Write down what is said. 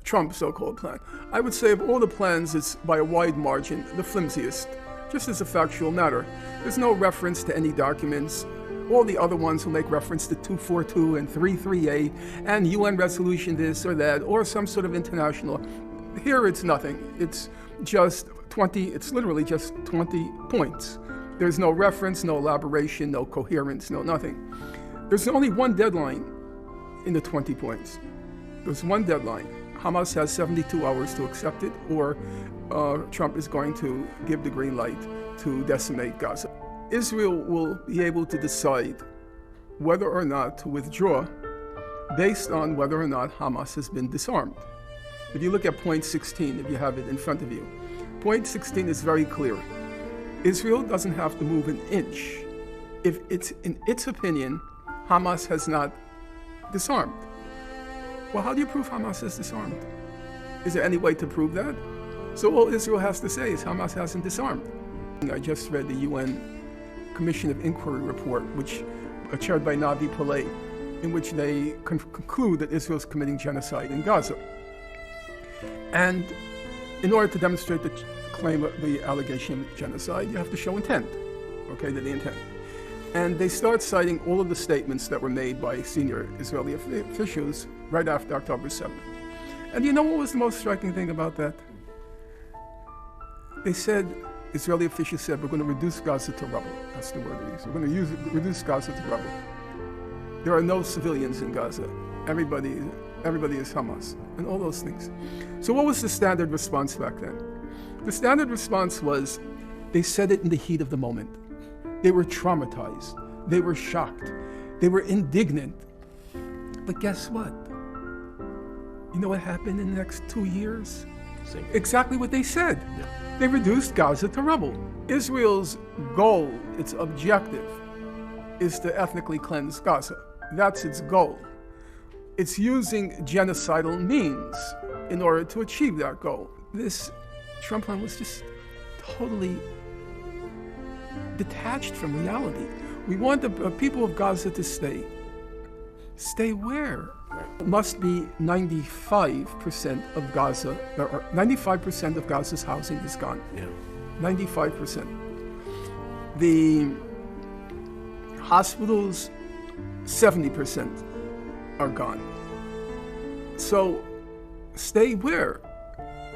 Trump's so-called plan. I would say of all the plans, it's by a wide margin the flimsiest, just as a factual matter. There's no reference to any documents. All the other ones will make reference to 242 and 338 and UN resolution this or that, or some sort of international. Here it's nothing. It's just 20, it's literally just 20 points. There's no reference, no elaboration, no coherence, no nothing. There's only one deadline in the 20 points. There's one deadline. Hamas has 72 hours to accept it, or Trump is going to give the green light to decimate Gaza. Israel will be able to decide whether or not to withdraw based on whether or not Hamas has been disarmed. If you look at point 16, if you have it in front of you, point 16 is very clear. Israel doesn't have to move an inch if it's, in its opinion, Hamas has not disarmed. Well, how do you prove Hamas is disarmed? Is there any way to prove that? So all Israel has to say is Hamas hasn't disarmed. I just read the UN Commission of Inquiry report, which chaired by Navi Pillay, in which they conclude that Israel is committing genocide in Gaza. And in order to demonstrate the claim of the allegation of genocide, you have to show intent, okay, the intent. And they start citing all of the statements that were made by senior Israeli officials right after October 7th. And you know what was the most striking thing about that? They said, Israeli officials said, we're going to reduce Gaza to rubble. That's the word they used. We're going to reduce Gaza to rubble. There are no civilians in Gaza. Everybody is Hamas, and all those things. So what was the standard response back then? The standard response was, they said it in the heat of the moment. They were traumatized. They were shocked. They were indignant. But guess what? You know what happened in the next 2 years? Exactly what they said. Yeah. They reduced Gaza to rubble. Israel's goal, its objective, is to ethnically cleanse Gaza. That's its goal. It's using genocidal means in order to achieve that goal. This Trump plan was just totally detached from reality. We want the people of Gaza to stay. Stay where? It must be 95% of Gaza, or 95% of Gaza's housing is gone. Yeah. 95%. The hospitals, 70% are gone. So stay where?